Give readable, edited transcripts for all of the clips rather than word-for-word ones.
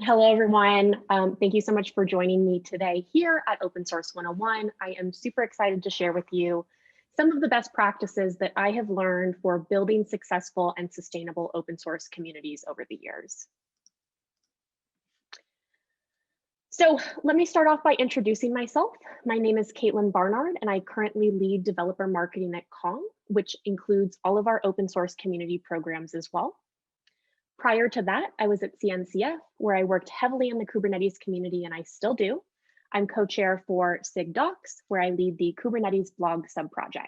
Hello, everyone. Thank you so much for joining me today here at Open Source 101. I am super excited to share with you some of the best practices that I have learned for building successful and sustainable open source communities over the years. So let me start off by introducing myself. My name is Kaitlyn Barnard, and I currently lead developer marketing at Kong, which includes all of our open source community programs as well. Prior to that, I was at CNCF, where I worked heavily in the Kubernetes community, and I still do. I'm co-chair for SIG Docs, where I lead the Kubernetes blog subproject.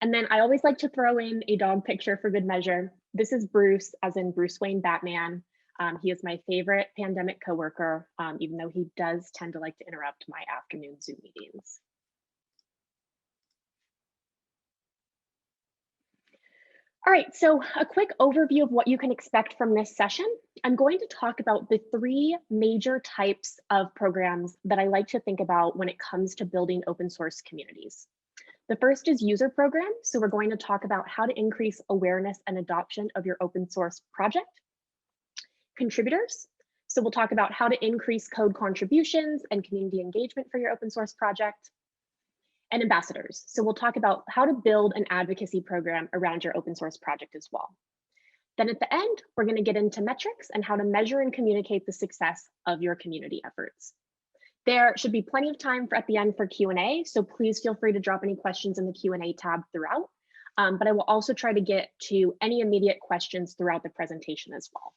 And then I always like to throw in a dog picture for good measure. This is Bruce, as in Bruce Wayne Batman. He is my favorite pandemic coworker, even though he does tend to like to interrupt my afternoon Zoom meetings. All right, so a quick overview of what you can expect from this session. I'm going to talk about the three major types of programs that I like to think about when it comes to building open source communities. The first is user programs. So we're going to talk about how to increase awareness and adoption of your open source project. Contributors. So we'll talk about how to increase code contributions and community engagement for your open source project. And ambassadors. So we'll talk about how to build an advocacy program around your open source project as well. Then at the end, we're going to get into metrics and how to measure and communicate the success of your community efforts. There should be plenty of time at the end for Q&A, so please feel free to drop any questions in the Q&A tab throughout. But I will also try to get to any immediate questions throughout the presentation as well.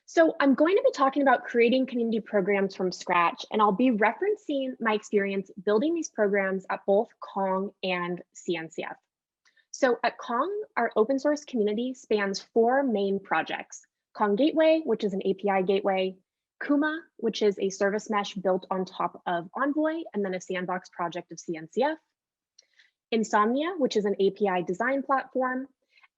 So I'm going to be talking about creating community programs from scratch, and I'll be referencing my experience building these programs at both Kong and CNCF. So at Kong, our open source community spans four main projects: Kong Gateway, which is an API gateway; Kuma, which is a service mesh built on top of Envoy and then a sandbox project of CNCF; Insomnia, which is an API design platform;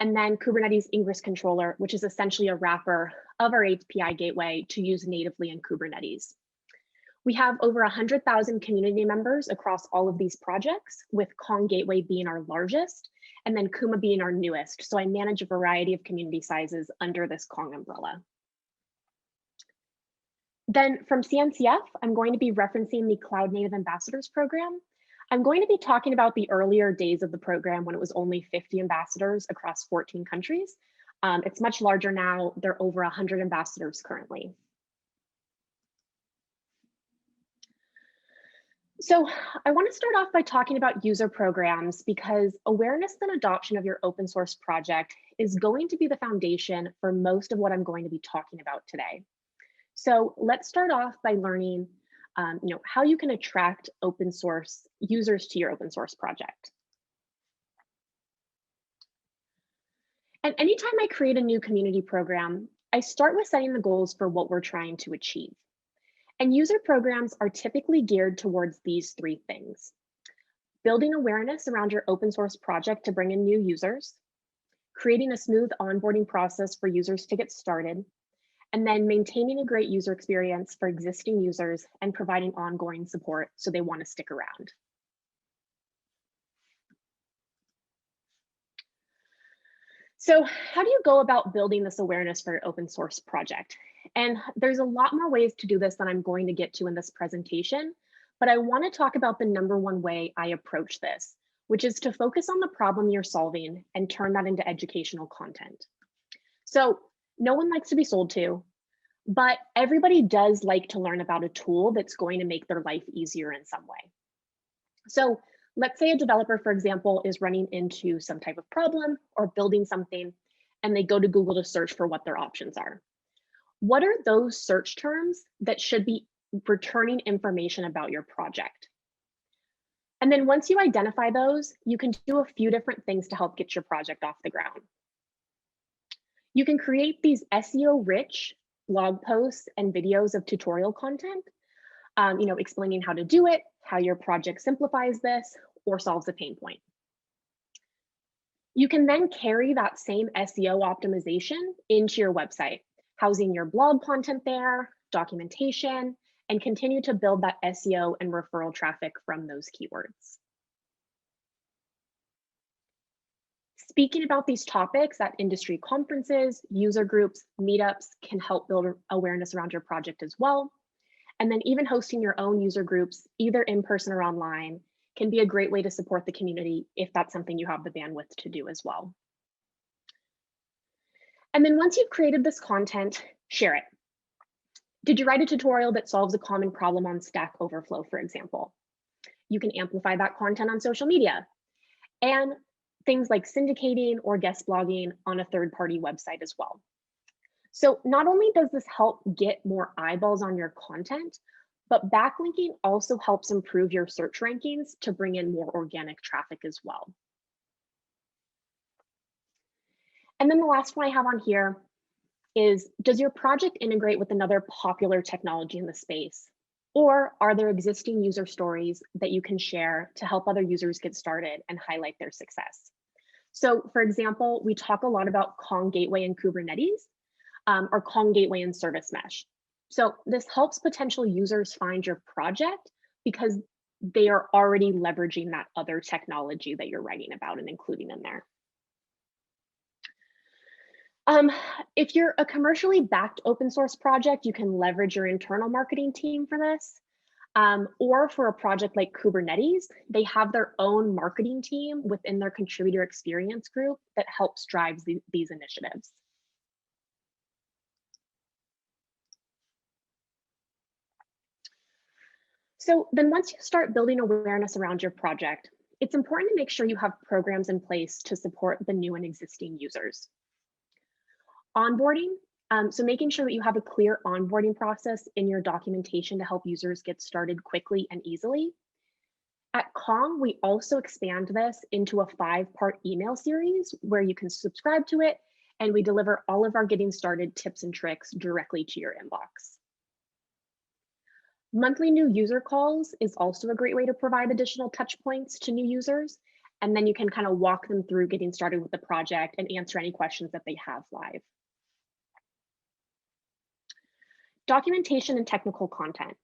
and then Kubernetes Ingress Controller, which is essentially a wrapper of our API gateway to use natively in Kubernetes. We have over 100,000 community members across all of these projects, with Kong Gateway being our largest, and then Kuma being our newest. So I manage a variety of community sizes under this Kong umbrella. Then from CNCF, I'm going to be referencing the Cloud Native Ambassadors program. I'm going to be talking about the earlier days of the program when it was only 50 ambassadors across 14 countries. It's much larger now. There are over 100 ambassadors currently. So I want to start off by talking about user programs, because awareness and adoption of your open source project is going to be the foundation for most of what I'm going to be talking about today. So let's start off by learning how you can attract open source users to your open source project. And anytime I create a new community program, I start with setting the goals for what we're trying to achieve. And user programs are typically geared towards these three things: building awareness around your open source project to bring in new users, creating a smooth onboarding process for users to get started, and then maintaining a great user experience for existing users and providing ongoing support so they want to stick around. So how do you go about building this awareness for your open source project? And there's a lot more ways to do this than I'm going to get to in this presentation, but I want to talk about the number one way I approach this, which is to focus on the problem you're solving and turn that into educational content. So no one likes to be sold to, but everybody does like to learn about a tool that's going to make their life easier in some way. So let's say a developer, for example, is running into some type of problem or building something, and they go to Google to search for what their options are. What are those search terms that should be returning information about your project? And then once you identify those, you can do a few different things to help get your project off the ground. You can create these SEO-rich blog posts and videos of tutorial content, explaining how to do it, how your project simplifies this or solves a pain point. You can then carry that same SEO optimization into your website, housing your blog content there, documentation, and continue to build that SEO and referral traffic from those keywords. Speaking about these topics at industry conferences, user groups, meetups can help build awareness around your project as well. And then even hosting your own user groups, either in person or online, can be a great way to support the community if that's something you have the bandwidth to do as well. And then once you've created this content, share it. Did you write a tutorial that solves a common problem on Stack Overflow, for example? You can amplify that content on social media. And things like syndicating or guest blogging on a third-party website as well. So not only does this help get more eyeballs on your content, but backlinking also helps improve your search rankings to bring in more organic traffic as well. And then the last one I have on here is, does your project integrate with another popular technology in the space? Or are there existing user stories that you can share to help other users get started and highlight their success? So for example, we talk a lot about Kong Gateway and Kubernetes, or Kong Gateway and Service Mesh. So this helps potential users find your project because they are already leveraging that other technology that you're writing about and including in there. If you're a commercially backed open source project, you can leverage your internal marketing team for this. Or for a project like Kubernetes, they have their own marketing team within their contributor experience group that helps drive these initiatives. So then once you start building awareness around your project, it's important to make sure you have programs in place to support the new and existing users. Onboarding, so making sure that you have a clear onboarding process in your documentation to help users get started quickly and easily. At Kong, we also expand this into a 5-part email series where you can subscribe to it, and we deliver all of our getting started tips and tricks directly to your inbox. Monthly new user calls is also a great way to provide additional touch points to new users, and then you can kind of walk them through getting started with the project and answer any questions that they have live. Documentation and technical content.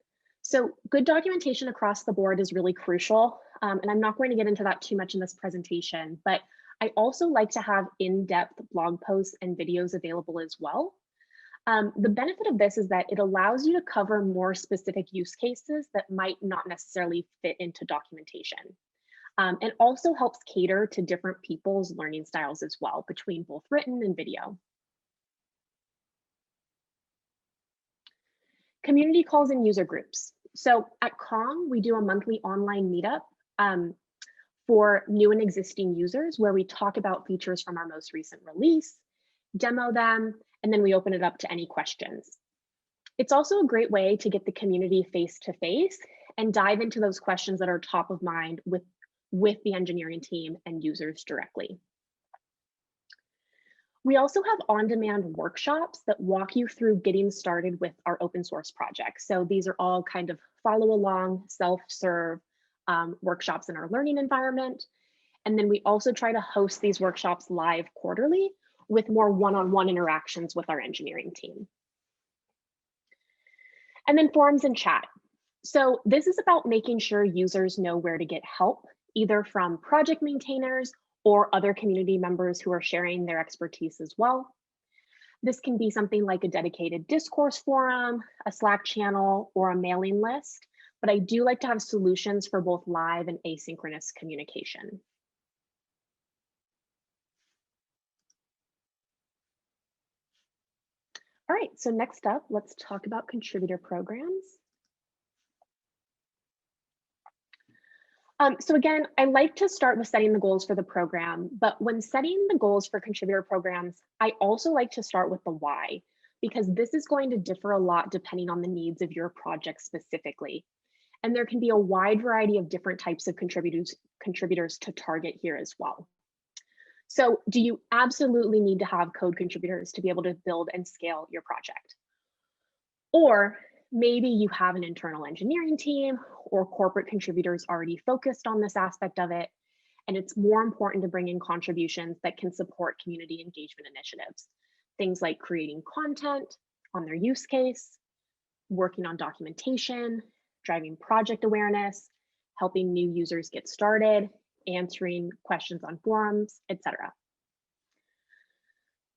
So good documentation across the board is really crucial. And I'm not going to get into that too much in this presentation, but I also like to have in-depth blog posts and videos available as well. The benefit of this is that it allows you to cover more specific use cases that might not necessarily fit into documentation. And also helps cater to different people's learning styles as well, between both written and video. Community calls and user groups. So at Kong, we do a monthly online meetup for new and existing users where we talk about features from our most recent release, demo them, and then we open it up to any questions. It's also a great way to get the community face to face and dive into those questions that are top of mind with the engineering team and users directly. We also have on-demand workshops that walk you through getting started with our open source projects. So these are all kind of follow along, self-serve workshops in our learning environment. And then we also try to host these workshops live quarterly with more one-on-one interactions with our engineering team. And then forums and chat. So this is about making sure users know where to get help, either from project maintainers or other community members who are sharing their expertise as well. This can be something like a dedicated discourse forum, a Slack channel, or a mailing list, but I do like to have solutions for both live and asynchronous communication. All right, so next up, let's talk about contributor programs. So again, I like to start with setting the goals for the program, but when setting the goals for contributor programs, I also like to start with the why, because this is going to differ a lot depending on the needs of your project specifically. And there can be a wide variety of different types of contributors to target here as well. So do you absolutely need to have code contributors to be able to build and scale your project? Or maybe you have an internal engineering team or corporate contributors already focused on this aspect of it, and it's more important to bring in contributions that can support community engagement initiatives. Things like creating content on their use case, working on documentation, driving project awareness, helping new users get started, answering questions on forums, etc.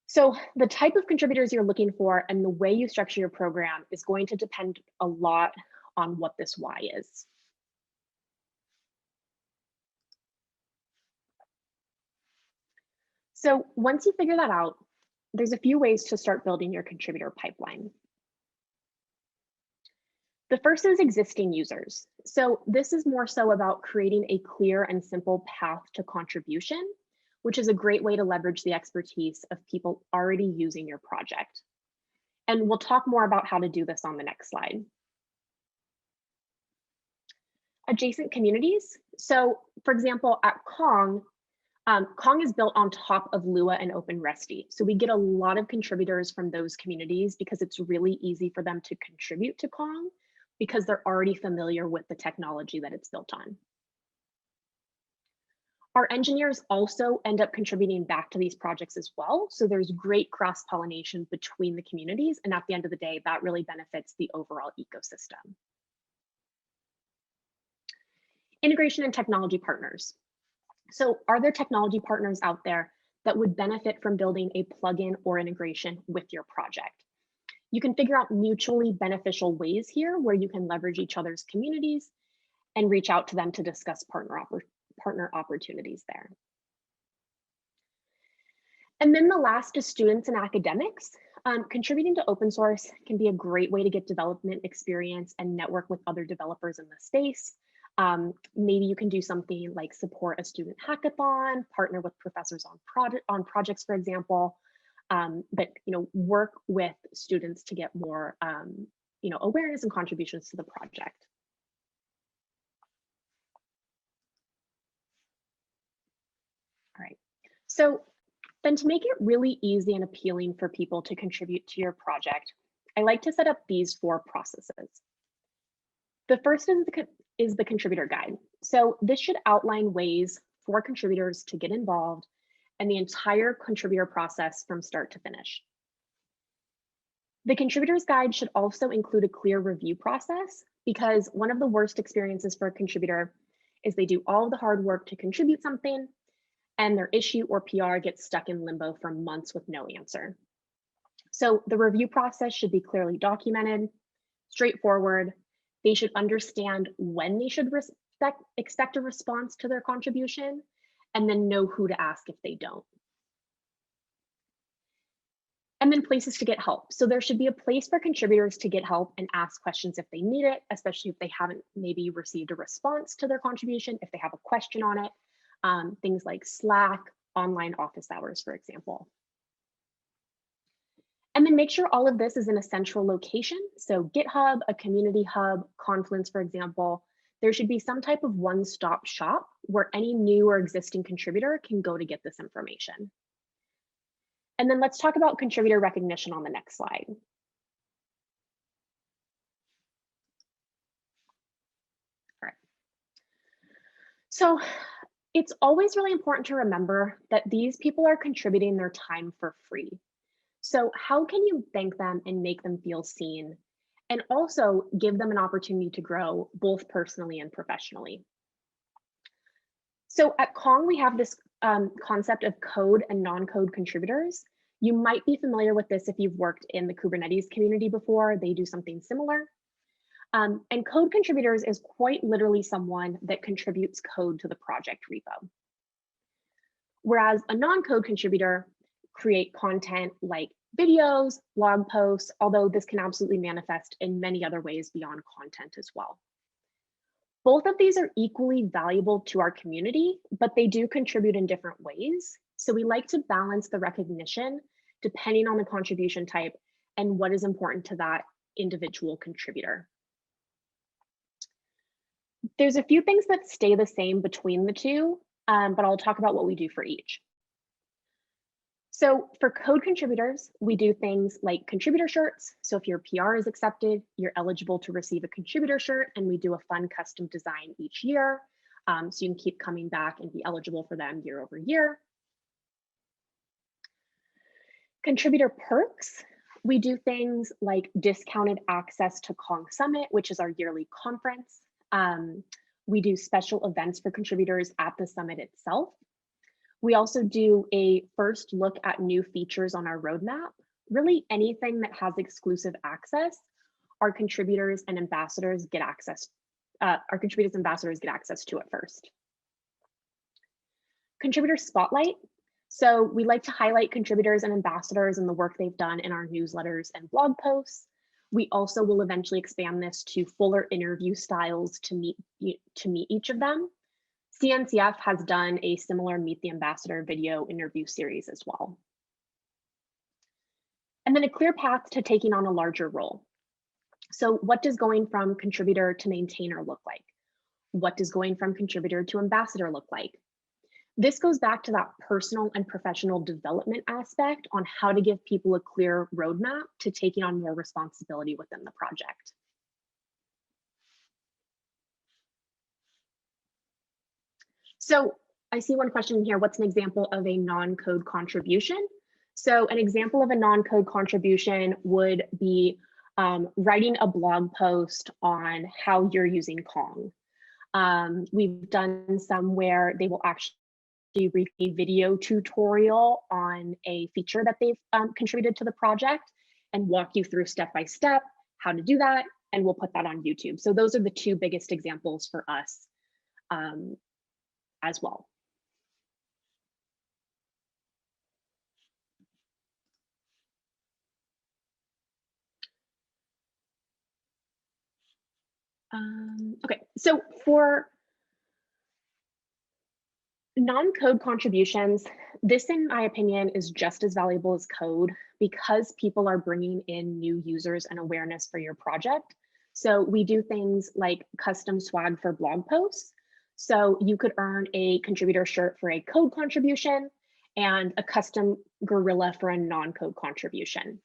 So the type of contributors you're looking for and the way you structure your program is going to depend a lot on what this why is. So once you figure that out, there's a few ways to start building your contributor pipeline. The first is existing users. So this is more so about creating a clear and simple path to contribution, which is a great way to leverage the expertise of people already using your project. And we'll talk more about how to do this on the next slide. Adjacent communities. So for example, at Kong, Kong is built on top of Lua and OpenResty. So we get a lot of contributors from those communities because it's really easy for them to contribute to Kong because they're already familiar with the technology that it's built on. Our engineers also end up contributing back to these projects as well. So there's great cross-pollination between the communities. And at the end of the day, that really benefits the overall ecosystem. Integration and technology partners. So are there technology partners out there that would benefit from building a plugin or integration with your project? You can figure out mutually beneficial ways here where you can leverage each other's communities and reach out to them to discuss partner opportunities there. And then the last is students and academics. Contributing to open source can be a great way to get development experience and network with other developers in the space. Maybe you can do something like support a student hackathon, partner with professors on projects, for example, but work with students to get more awareness and contributions to the project. All right, so then to make it really easy and appealing for people to contribute to your project, I like to set up these 4 processes. The first is the contributor guide. So this should outline ways for contributors to get involved and the entire contributor process from start to finish. The contributor's guide should also include a clear review process because one of the worst experiences for a contributor is they do all the hard work to contribute something and their issue or PR gets stuck in limbo for months with no answer. So the review process should be clearly documented, straightforward. They should understand when they should expect a response to their contribution, and then know who to ask if they don't. And then places to get help. So there should be a place for contributors to get help and ask questions if they need it, especially if they haven't maybe received a response to their contribution, if they have a question on it, things like Slack, online office hours, for example. And then make sure all of this is in a central location. So GitHub, a community hub, Confluence, for example, there should be some type of one-stop shop where any new or existing contributor can go to get this information. And then let's talk about contributor recognition on the next slide. All right. So it's always really important to remember that these people are contributing their time for free. So how can you thank them and make them feel seen? And also give them an opportunity to grow both personally and professionally. So at Kong, we have this concept of code and non-code contributors. You might be familiar with this if you've worked in the Kubernetes community before. They do something similar. And code contributors is quite literally someone that contributes code to the project repo. Whereas a non-code contributor create content like videos, blog posts, although this can absolutely manifest in many other ways beyond content as well. Both of these are equally valuable to our community, but they do contribute in different ways. So we like to balance the recognition depending on the contribution type and what is important to that individual contributor. There's a few things that stay the same between the two, but I'll talk about what we do for each. So for code contributors, we do things like contributor shirts. So if your PR is accepted, you're eligible to receive a contributor shirt, and we do a fun custom design each year. So you can keep coming back and be eligible for them year over year. Contributor perks, we do things like discounted access to Kong Summit, which is our yearly conference. We do special events for contributors at the summit itself. We also do a first look at new features on our roadmap. Really anything that has exclusive access, our contributors and ambassadors get access. Our contributors and ambassadors get access to it first. Contributor spotlight. So we like to highlight contributors and ambassadors and the work they've done in our newsletters and blog posts. We also will eventually expand this to fuller interview styles to meet each of them. CNCF has done a similar Meet the Ambassador video interview series as well. And then a clear path to taking on a larger role. So what does going from contributor to maintainer look like? What does going from contributor to ambassador look like? This goes back to that personal and professional development aspect on how to give people a clear roadmap to taking on more responsibility within the project. So I see one question here, what's an example of a non-code contribution? So an example of a non-code contribution would be writing a blog post on how you're using Kong. We've done some where they will actually read a video tutorial on a feature that they've contributed to the project and walk you through step by step how to do that, and we'll put that on YouTube. So those are the two biggest examples for us as well. Okay, so for non-code contributions, this, in my opinion, is just as valuable as code because people are bringing in new users and awareness for your project. So we do things like custom swag for blog posts. So you could earn a contributor shirt for a code contribution and a custom gorilla for a non-code contribution.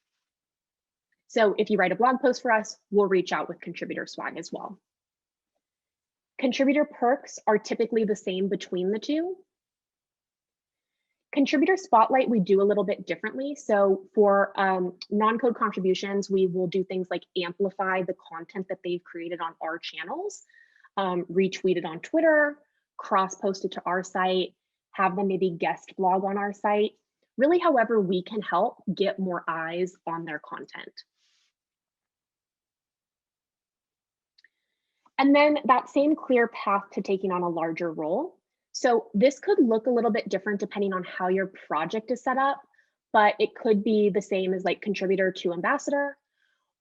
So if you write a blog post for us, we'll reach out with contributor swag as well. Contributor perks are typically the same between the two. Contributor spotlight, we do a little bit differently. So for non-code contributions, we will do things like amplify the content that they've created on our channels, retweet it on Twitter, cross-post it to our site, have them maybe guest blog on our site. Really, however we can help get more eyes on their content. And then that same clear path to taking on a larger role. So this could look a little bit different depending on how your project is set up, but it could be the same as like contributor to ambassador,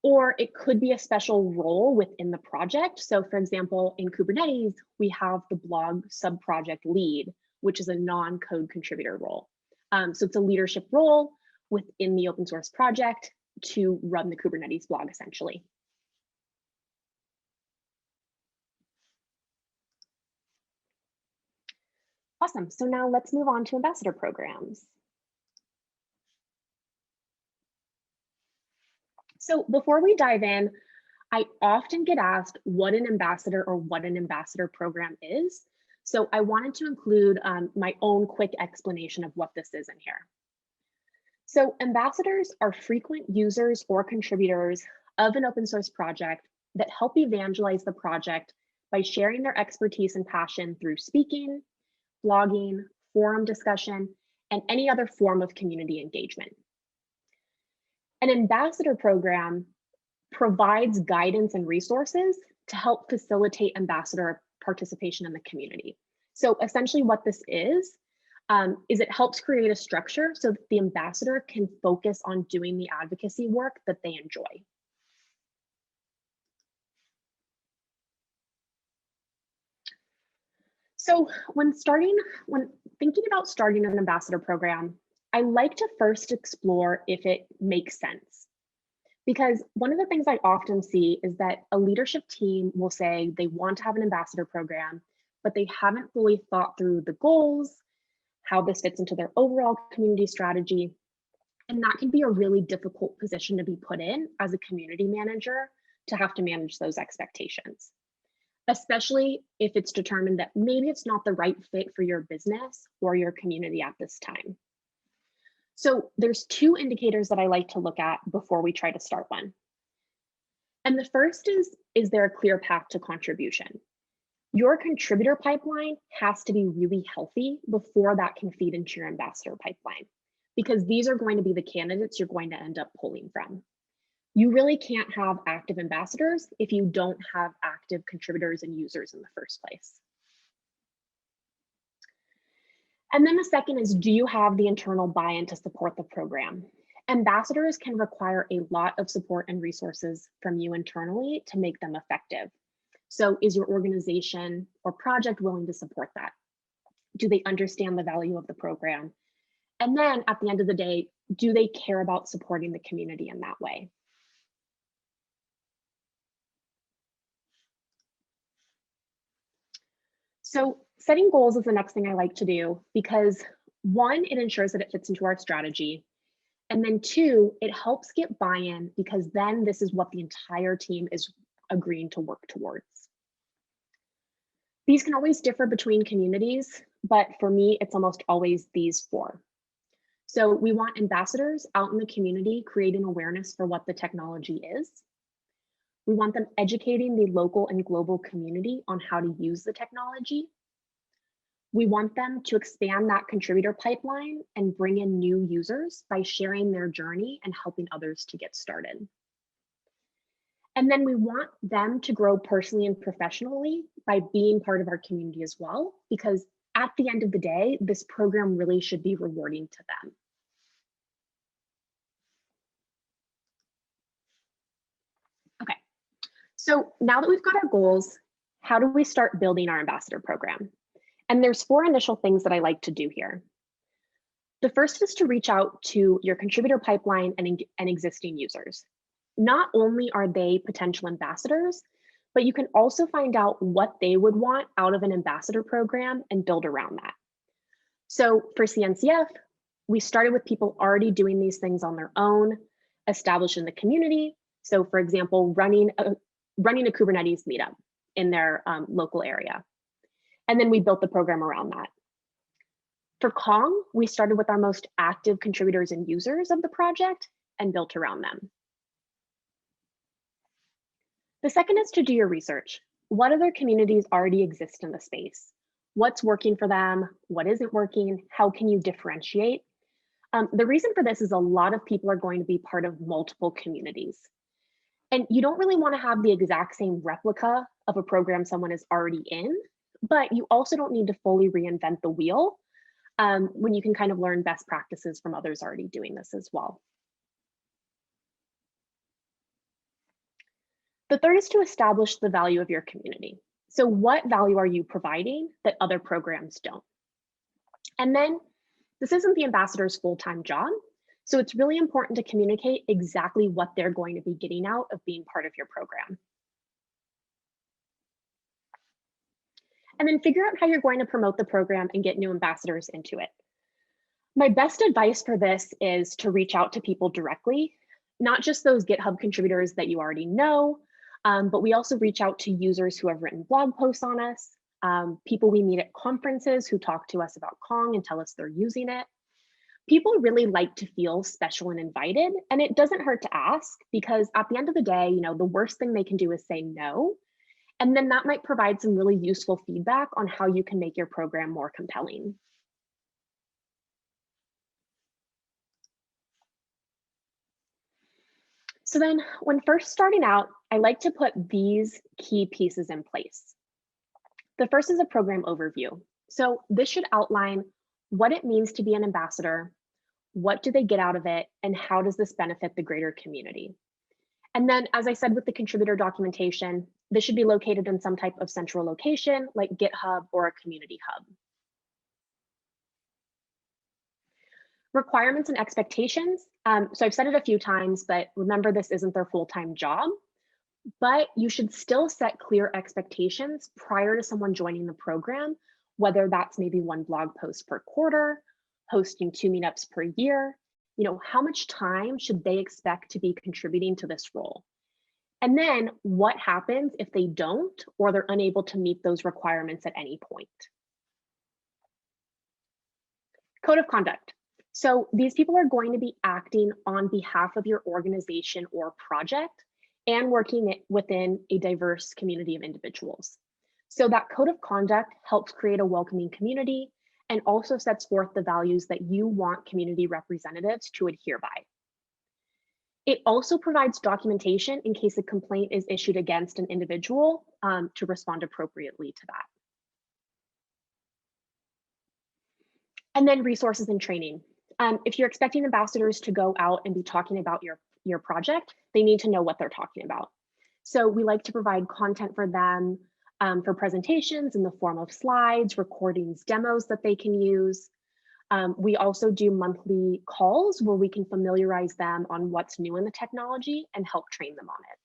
or it could be a special role within the project. So for example, in Kubernetes, we have the blog sub-project lead, which is a non-code contributor role. So it's a leadership role within the open source project to run the Kubernetes blog essentially. Awesome, so now let's move on to ambassador programs. So before we dive in, I often get asked what an ambassador or what an ambassador program is. So I wanted to include my own quick explanation of what this is in here. So ambassadors are frequent users or contributors of an open source project that help evangelize the project by sharing their expertise and passion through speaking, blogging, forum discussion, and any other form of community engagement. An ambassador program provides guidance and resources to help facilitate ambassador participation in the community. So essentially what this is it helps create a structure so that the ambassador can focus on doing the advocacy work that they enjoy. So when thinking about starting an ambassador program, I like to first explore if it makes sense. Because one of the things I often see is that a leadership team will say they want to have an ambassador program, but they haven't fully thought through the goals, how this fits into their overall community strategy. And that can be a really difficult position to be put in as a community manager to have to manage those expectations, especially if it's determined that maybe it's not the right fit for your business or your community at this time. So there's two indicators that I like to look at before we try to start one. And the first is there a clear path to contribution? Your contributor pipeline has to be really healthy before that can feed into your ambassador pipeline, because these are going to be the candidates you're going to end up pulling from. You really can't have active ambassadors if you don't have active contributors and users in the first place. And then the second is, do you have the internal buy-in to support the program? Ambassadors can require a lot of support and resources from you internally to make them effective. So is your organization or project willing to support that? Do they understand the value of the program? And then at the end of the day, do they care about supporting the community in that way? So setting goals is the next thing I like to do, because one, it ensures that it fits into our strategy. And then two, it helps get buy-in, because then this is what the entire team is agreeing to work towards. These can always differ between communities, but for me, it's almost always these four. So we want ambassadors out in the community creating awareness for what the technology is. We want them educating the local and global community on how to use the technology. We want them to expand that contributor pipeline and bring in new users by sharing their journey and helping others to get started. And then we want them to grow personally and professionally by being part of our community as well, because at the end of the day, this program really should be rewarding to them. Okay, so now that we've got our goals, how do we start building our ambassador program? And there's four initial things that I like to do here. The first is to reach out to your contributor pipeline and existing users. Not only are they potential ambassadors, but you can also find out what they would want out of an ambassador program and build around that. So for CNCF, we started with people already doing these things on their own, established in the community. So for example, running a Kubernetes meetup in their local area. And then we built the program around that. For Kong, we started with our most active contributors and users of the project and built around them. The second is to do your research. What other communities already exist in the space? What's working for them? What isn't working? How can you differentiate? The reason for this is a lot of people are going to be part of multiple communities. And you don't really want to have the exact same replica of a program someone is already in, but you also don't need to fully reinvent the wheel when you can kind of learn best practices from others already doing this as well. The third is to establish the value of your community. So what value are you providing that other programs don't? And then this isn't the ambassador's full-time job. So it's really important to communicate exactly what they're going to be getting out of being part of your program. And then figure out how you're going to promote the program and get new ambassadors into it. My best advice for this is to reach out to people directly, not just those GitHub contributors that you already know, but we also reach out to users who have written blog posts on us, people we meet at conferences who talk to us about Kong and tell us they're using it. People really like to feel special and invited, and it doesn't hurt to ask, because at the end of the day, the worst thing they can do is say no. And then that might provide some really useful feedback on how you can make your program more compelling. So then when first starting out, I like to put these key pieces in place. The first is a program overview. So this should outline what it means to be an ambassador, what do they get out of it, and how does this benefit the greater community? And then, as I said with the contributor documentation, this should be located in some type of central location like GitHub or a community hub. Requirements and expectations. So I've said it a few times, but remember, this isn't their full-time job, but you should still set clear expectations prior to someone joining the program, whether that's maybe one blog post per quarter, hosting 2 meetups per year. How much time should they expect to be contributing to this role? And then what happens if they don't, or they're unable to meet those requirements at any point? Code of conduct. So these people are going to be acting on behalf of your organization or project and working within a diverse community of individuals. So that code of conduct helps create a welcoming community and also sets forth the values that you want community representatives to adhere by. It also provides documentation in case a complaint is issued against an individual to respond appropriately to that. And then resources and training. If you're expecting ambassadors to go out and be talking about your project, they need to know what they're talking about. So we like to provide content for them for presentations in the form of slides, recordings, demos that they can use. We also do monthly calls where we can familiarize them on what's new in the technology and help train them on it.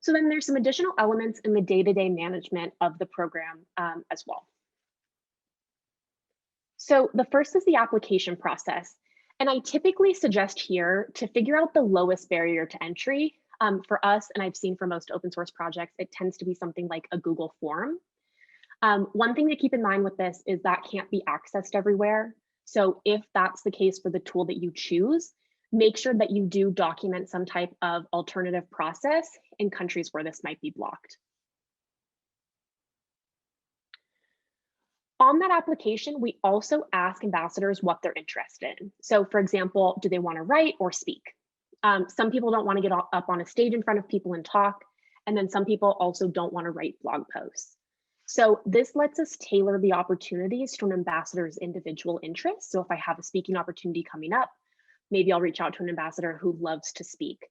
So then there's some additional elements in the day-to-day management of the program as well. So the first is the application process. And I typically suggest here to figure out the lowest barrier to entry. For us, and I've seen for most open source projects, it tends to be something like a Google form. One thing to keep in mind with this is that can't be accessed everywhere. So if that's the case for the tool that you choose, make sure that you do document some type of alternative process in countries where this might be blocked. On that application, we also ask ambassadors what they're interested in. So for example, do they want to write or speak? Some people don't want to get up on a stage in front of people and talk. And then some people also don't want to write blog posts. So this lets us tailor the opportunities to an ambassador's individual interests. So if I have a speaking opportunity coming up, maybe I'll reach out to an ambassador who loves to speak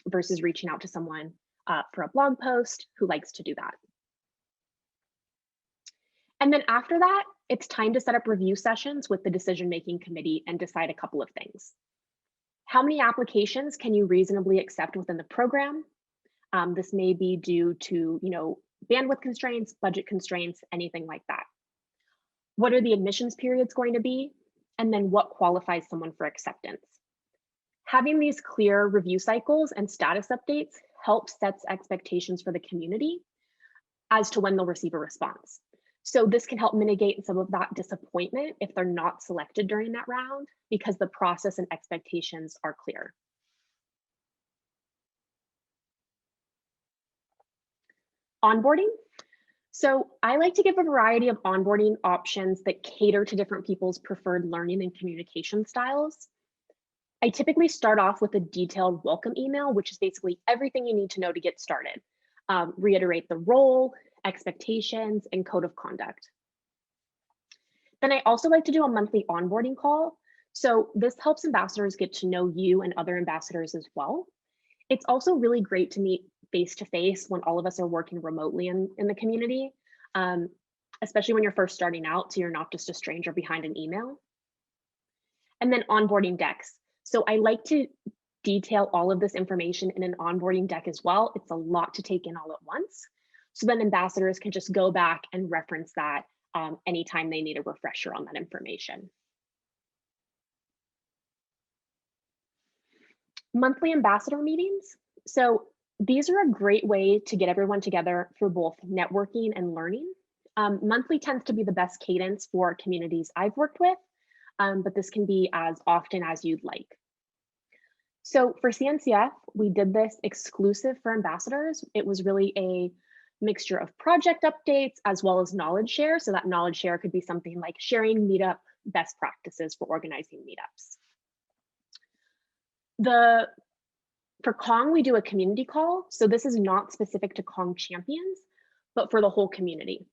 versus reaching out to someone for a blog post who likes to do that. And then after that, it's time to set up review sessions with the decision-making committee and decide a couple of things. How many applications can you reasonably accept within the program? This may be due to, bandwidth constraints, budget constraints, anything like that. What are the admissions periods going to be? And then what qualifies someone for acceptance? Having these clear review cycles and status updates helps set expectations for the community as to when they'll receive a response. So this can help mitigate some of that disappointment if they're not selected during that round because the process and expectations are clear. Onboarding. So I like to give a variety of onboarding options that cater to different people's preferred learning and communication styles. I typically start off with a detailed welcome email, which is basically everything you need to know to get started. Reiterate the role, expectations, and code of conduct. Then I also like to do a monthly onboarding call. So this helps ambassadors get to know you and other ambassadors as well. It's also really great to meet face-to-face when all of us are working remotely in the community, especially when you're first starting out, so you're not just a stranger behind an email. And then onboarding decks. So I like to detail all of this information in an onboarding deck as well. It's a lot to take in all at once. So then ambassadors can just go back and reference that anytime they need a refresher on that information. Monthly ambassador meetings. So these are a great way to get everyone together for both networking and learning. Monthly tends to be the best cadence for communities I've worked with, but this can be as often as you'd like. So for CNCF, we did this exclusive for ambassadors. It was really a mixture of project updates as well as knowledge share. So that knowledge share could be something like sharing meetup best practices for organizing meetups. For Kong, we do a community call. So this is not specific to Kong champions, but for the whole community.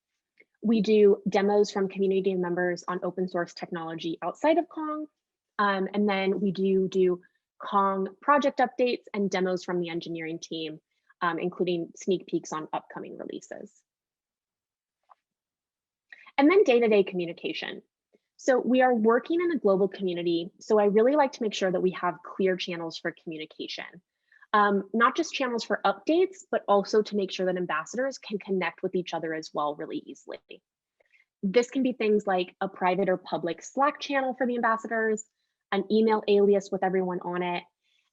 We do demos from community members on open source technology outside of Kong. And then we do Kong project updates and demos from the engineering team, including sneak peeks on upcoming releases. And then day-to-day communication. So we are working in a global community, so I really like to make sure that we have clear channels for communication. Not just channels for updates, but also to make sure that ambassadors can connect with each other as well really easily. This can be things like a private or public Slack channel for the ambassadors, an email alias with everyone on it,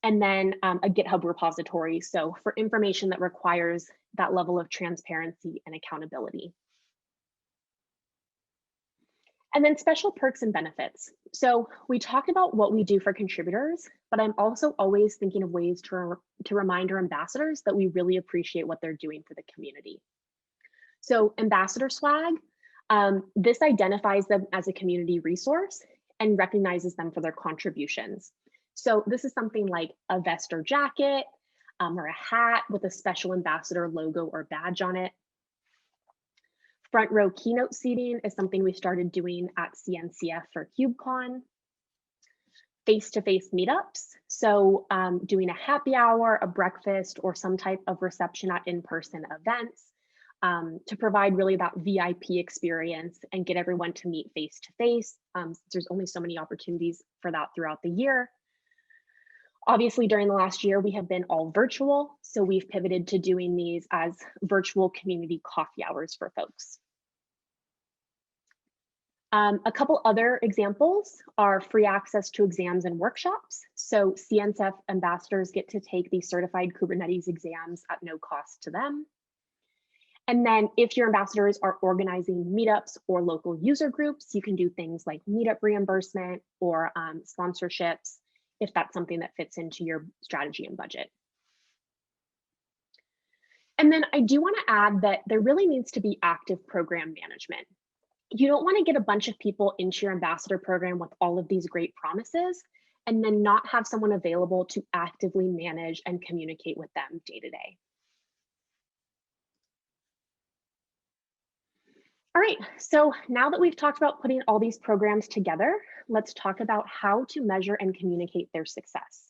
and then a GitHub repository. So for information that requires that level of transparency and accountability. And then special perks and benefits. So we talked about what we do for contributors, but I'm also always thinking of ways to remind our ambassadors that we really appreciate what they're doing for the community. So ambassador swag, this identifies them as a community resource and recognizes them for their contributions. So this is something like a vest or jacket, or a hat with a special ambassador logo or badge on it. Front row keynote seating is something we started doing at CNCF for KubeCon. Face-to-face meetups, so doing a happy hour, a breakfast, or some type of reception at in-person events to provide really that VIP experience and get everyone to meet face-to-face. There's only so many opportunities for that throughout the year. Obviously, during the last year, we have been all virtual, so we've pivoted to doing these as virtual community coffee hours for folks. A couple other examples are free access to exams and workshops. So CNCF ambassadors get to take these certified Kubernetes exams at no cost to them. And then if your ambassadors are organizing meetups or local user groups, you can do things like meetup reimbursement or sponsorships, if that's something that fits into your strategy and budget. And then I do want to add that there really needs to be active program management. You don't want to get a bunch of people into your ambassador program with all of these great promises and then not have someone available to actively manage and communicate with them day to day. All right, so now that we've talked about putting all these programs together, let's talk about how to measure and communicate their success.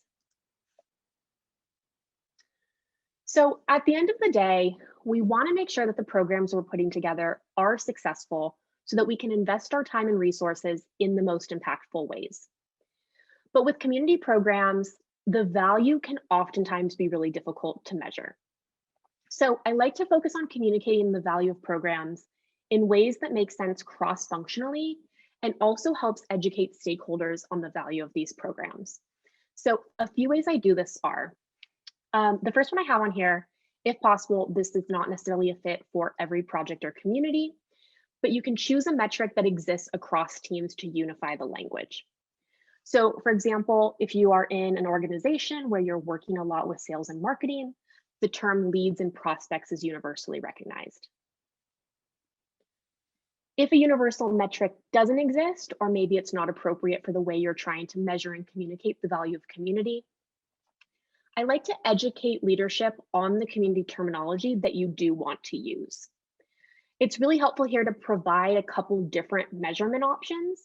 So at the end of the day, we want to make sure that the programs we're putting together are successful so that we can invest our time and resources in the most impactful ways. But with community programs, the value can oftentimes be really difficult to measure. So I like to focus on communicating the value of programs in ways that make sense cross-functionally and also helps educate stakeholders on the value of these programs. So a few ways I do this are, the first one I have on here, if possible, this is not necessarily a fit for every project or community, but you can choose a metric that exists across teams to unify the language. So for example, if you are in an organization where you're working a lot with sales and marketing, the term leads and prospects is universally recognized. If a universal metric doesn't exist, or maybe it's not appropriate for the way you're trying to measure and communicate the value of community, I like to educate leadership on the community terminology that you do want to use. It's really helpful here to provide a couple different measurement options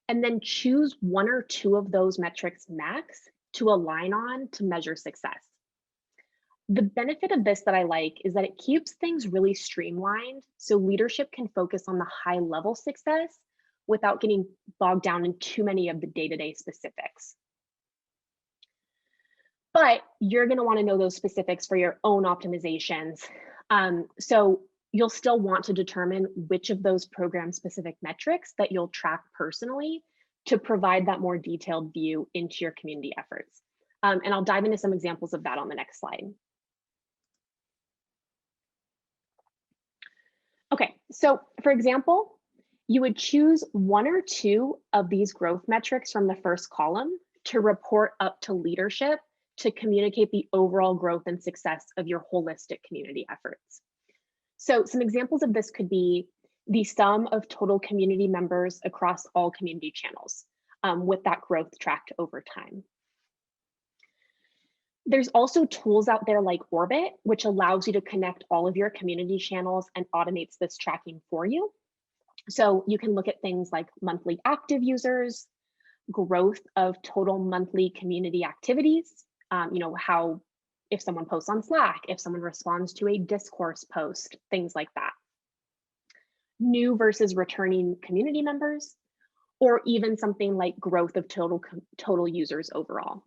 and then choose one or two of those metrics max to align on to measure success. The benefit of this that I like is that it keeps things really streamlined so leadership can focus on the high level success without getting bogged down in too many of the day-to-day specifics. But you're going to want to know those specifics for your own optimizations. So you'll still want to determine which of those program specific metrics that you'll track personally to provide that more detailed view into your community efforts. And I'll dive into some examples of that on the next slide. Okay, so for example, you would choose one or two of these growth metrics from the first column to report up to leadership to communicate the overall growth and success of your holistic community efforts. So some examples of this could be the sum of total community members across all community channels, with that growth tracked over time. There's also tools out there like Orbit, which allows you to connect all of your community channels and automates this tracking for you. So you can look at things like monthly active users, growth of total monthly community activities, how if someone posts on Slack, if someone responds to a discourse post, things like that. New versus returning community members, or even something like growth of total users overall.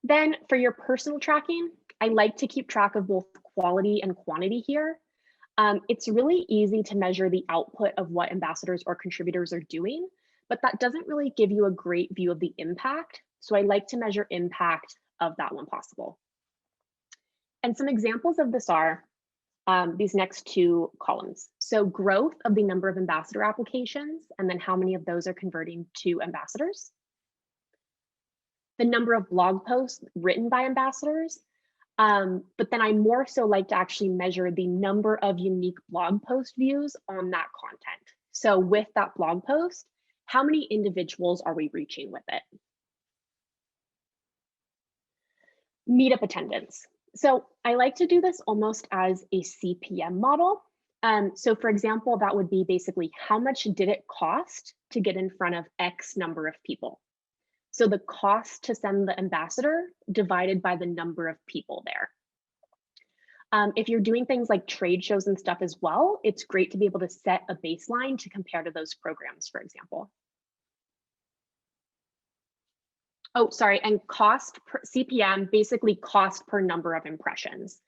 Then for your personal tracking, I like to keep track of both quality and quantity here. It's really easy to measure the output of what ambassadors or contributors are doing, but that doesn't really give you a great view of the impact. So I like to measure impact of that when possible. And some examples of this are these next two columns. So growth of the number of ambassador applications, and then how many of those are converting to ambassadors. The number of blog posts written by ambassadors, but then I more so like to actually measure the number of unique blog post views on that content. So with that blog post, how many individuals are we reaching with it? Meetup attendance. So I like to do this almost as a CPM model. So for example, that would be basically how much did it cost to get in front of X number of people? So the cost to send the ambassador divided by the number of people there. If you're doing things like trade shows and stuff as well, it's great to be able to set a baseline to compare to those programs, for example. Oh, sorry, and cost per CPM, basically cost per number of impressions.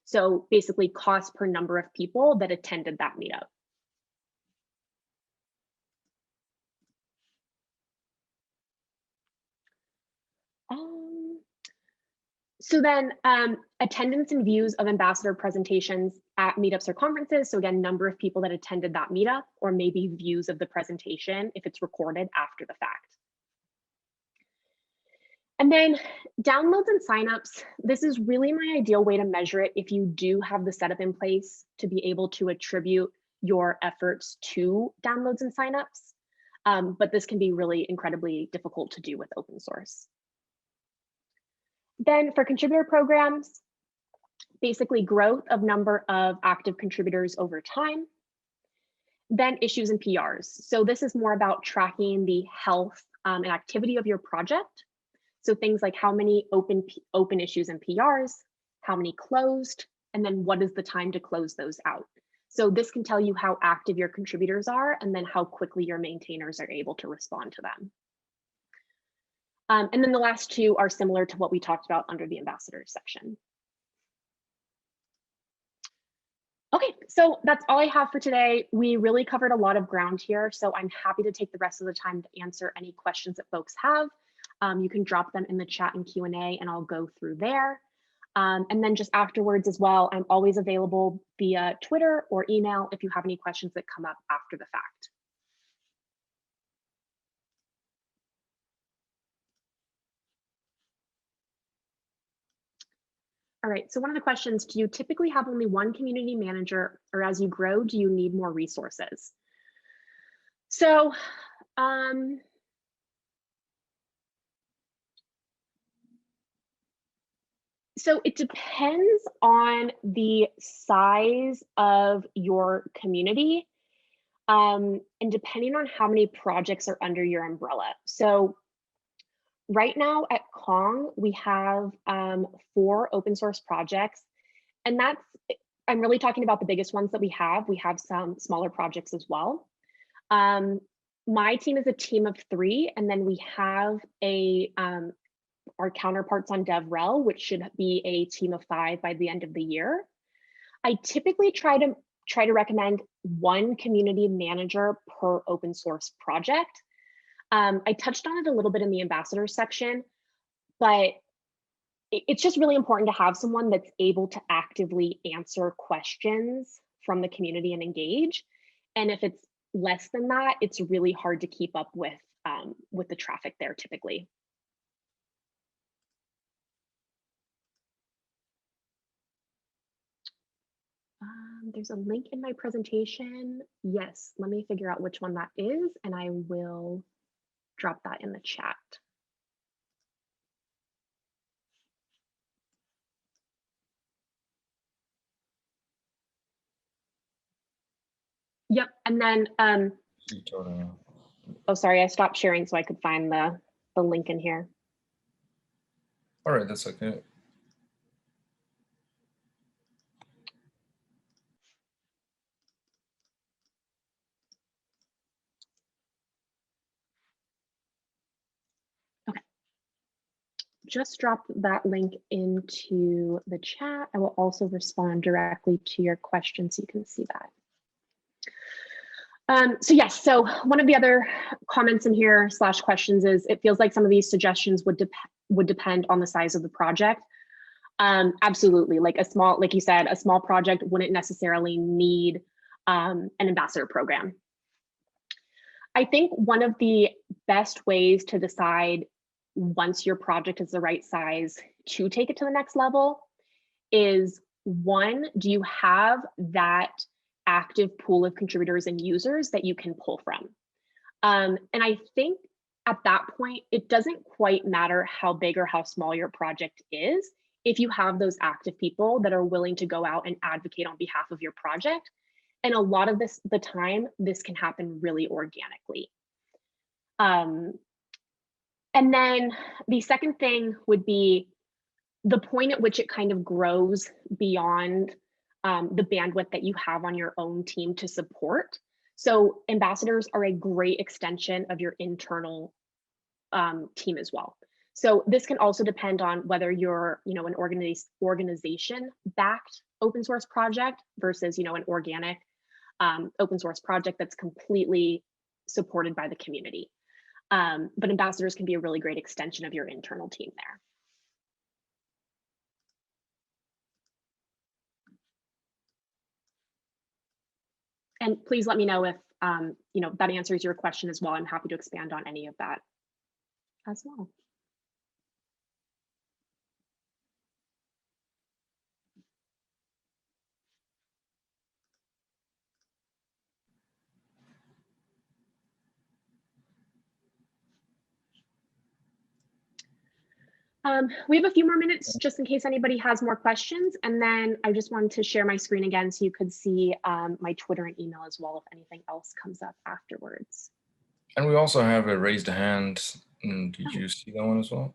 So basically cost per number of people that attended that meetup. So then attendance and views of ambassador presentations at meetups or conferences. So again, number of people that attended that meetup, or maybe views of the presentation if it's recorded after the fact. And then downloads and signups. This is really my ideal way to measure it if you do have the setup in place to be able to attribute your efforts to downloads and signups. But this can be really incredibly difficult to do with open source. Then for contributor programs, basically growth of number of active contributors over time. Then issues and PRs. So this is more about tracking the health and activity of your project. So things like how many open issues and PRs, how many closed, and then what is the time to close those out. So this can tell you how active your contributors are and then how quickly your maintainers are able to respond to them. And then the last two are similar to what we talked about under the ambassadors section. Okay, so that's all I have for today. We really covered a lot of ground here, so I'm happy to take the rest of the time to answer any questions that folks have. You can drop them in the chat and Q&A and I'll go through there. And then just afterwards as well, I'm always available via Twitter or email if you have any questions that come up after the fact. All right, so one of the questions, do you typically have only one community manager, or as you grow, do you need more resources? So, so it depends on the size of your community and depending on how many projects are under your umbrella. So right now at Kong, we have 4 open source projects, and I'm really talking about the biggest ones that we have. We have some smaller projects as well. My team is a team of 3, and then we have our counterparts on DevRel, which should be a team of 5 by the end of the year. I typically try to recommend 1 community manager per open source project. I touched on it a little bit in the ambassador section, but it's just really important to have someone that's able to actively answer questions from the community and engage. And if it's less than that, it's really hard to keep up with the traffic there typically. There's a link in my presentation. Yes, let me figure out which one that is, and I will drop that in the chat. Yep, and then, oh, sorry, I stopped sharing so I could find the link in here. All right, that's okay. Just drop that link into the chat. I will also respond directly to your question so you can see that. So yes, so one of the other comments in here / questions is, it feels like some of these suggestions would depend on the size of the project. Absolutely. Like a small, like you said, a small project wouldn't necessarily need an ambassador program. I think one of the best ways to decide once your project is the right size to take it to the next level is, one, do you have that active pool of contributors and users that you can pull from? And I think at that point, it doesn't quite matter how big or how small your project is. If you have those active people that are willing to go out and advocate on behalf of your project. And a lot of the time, this can happen really organically. And then the second thing would be the point at which it kind of grows beyond the bandwidth that you have on your own team to support. So ambassadors are a great extension of your internal team as well. So this can also depend on whether you're, an organization-backed open source project versus, an organic open source project that's completely supported by the community. But ambassadors can be a really great extension of your internal team there. And please let me know if that answers your question as well. I'm happy to expand on any of that as well. We have a few more minutes just in case anybody has more questions. And then I just wanted to share my screen again so you could see my Twitter and email as well if anything else comes up afterwards. And we also have a raised hand. Did you see that one as well?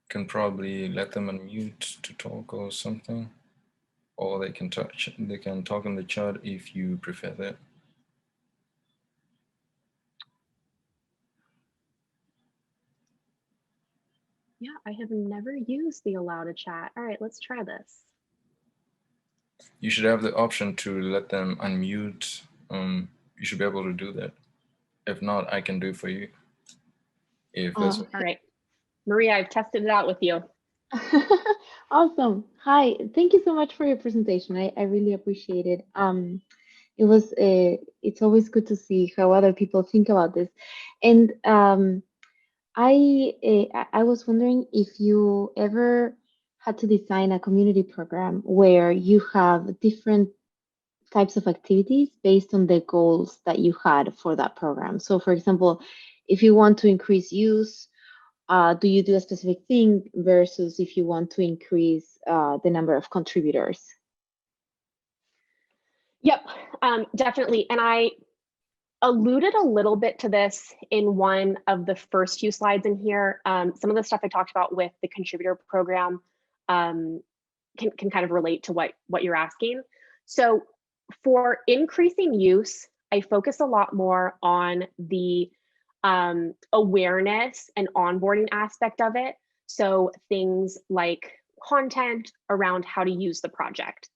Can probably let them unmute to talk or something. Or they can talk in the chat if you prefer that. Yeah, I have never used the allow to chat. All right, let's try this. You should have the option to let them unmute. You should be able to do that. If not, I can do it for you. All right. Maria, I've tested it out with you. Awesome. Hi, thank you so much for your presentation. I really appreciate it. It's always good to see how other people think about this. And I was wondering if you ever had to design a community program where you have different types of activities based on the goals that you had for that program. So for example, if you want to increase use, do you do a specific thing versus if you want to increase the number of contributors? Yep, definitely. And I alluded a little bit to this in one of the first few slides in here. Some of the stuff I talked about with the contributor program can kind of relate to what you're asking. So for increasing use, I focus a lot more on the awareness and onboarding aspect of it. So things like content around how to use the project,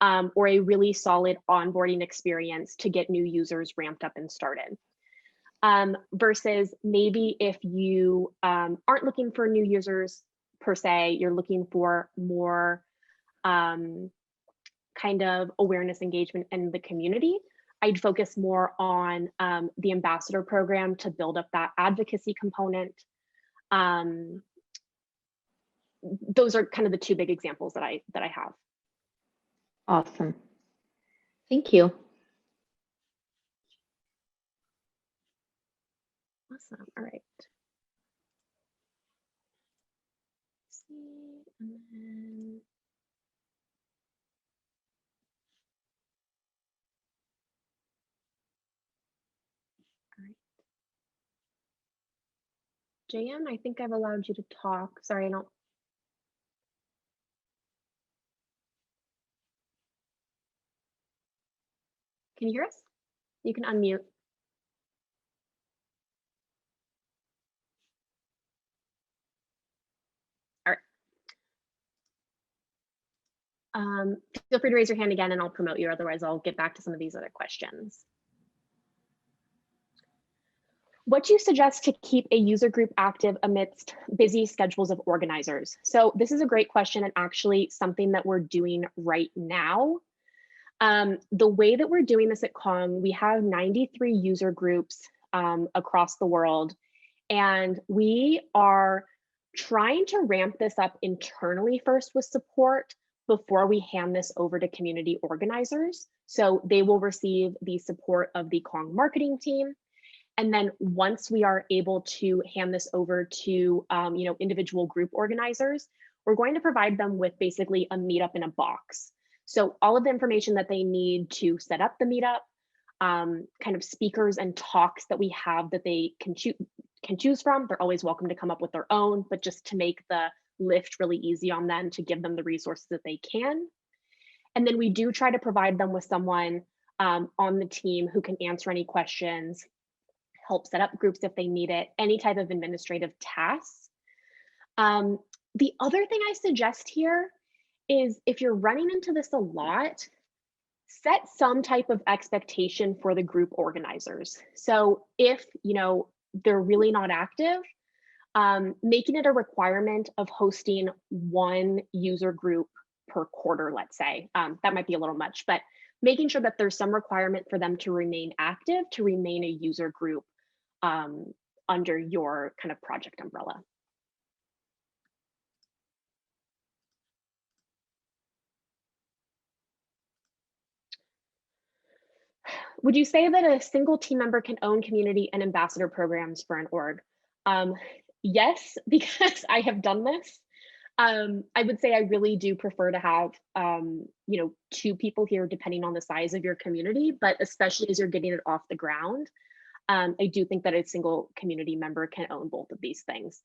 or a really solid onboarding experience to get new users ramped up and started. Versus maybe if you aren't looking for new users per se, you're looking for more kind of awareness engagement in the community, I'd focus more on the ambassador program to build up that advocacy component. Those are kind of the two big examples that I have. Awesome. Thank you. Awesome. All right. Let's see, and then all right. JM, I think I've allowed you to talk. Sorry, I don't. Can you hear us? You can unmute. All right. Feel free to raise your hand again and I'll promote you. Otherwise, I'll get back to some of these other questions. What do you suggest to keep a user group active amidst busy schedules of organizers? So this is a great question, and actually something that we're doing right now. The way that we're doing this at Kong, we have 93 user groups across the world, and we are trying to ramp this up internally first with support before we hand this over to community organizers. So they will receive the support of the Kong marketing team. And then once we are able to hand this over to individual group organizers, we're going to provide them with basically a meetup in a box. So all of the information that they need to set up the meetup, kind of speakers and talks that we have that they can choose from. They're always welcome to come up with their own, but just to make the lift really easy on them, to give them the resources that they can. And then we do try to provide them with someone on the team who can answer any questions, help set up groups if they need it, any type of administrative tasks. The other thing I suggest here is, if you're running into this a lot, set some type of expectation for the group organizers. So if they're really not active, making it a requirement of hosting one user group per quarter, let's say. That might be a little much, but making sure that there's some requirement for them to remain active, to remain a user group under your kind of project umbrella. Would you say that a single team member can own community and ambassador programs for an org? Yes, because I have done this. I would say I really do prefer to have, 2 people here, depending on the size of your community, but especially as you're getting it off the ground, I do think that a single community member can own both of these things.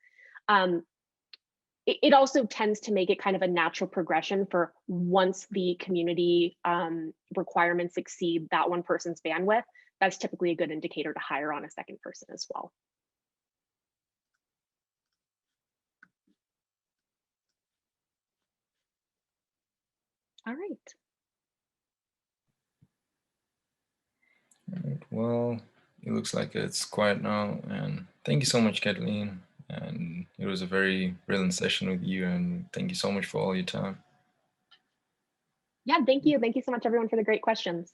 It also tends to make it kind of a natural progression for, once the community requirements exceed that one person's bandwidth, that's typically a good indicator to hire on a second person as well. All right. All right. Well, it looks like it's quiet now. And thank you so much, Kaitlyn. And it was a very brilliant session with you. And thank you so much for all your time. Yeah, thank you. Thank you so much, everyone, for the great questions.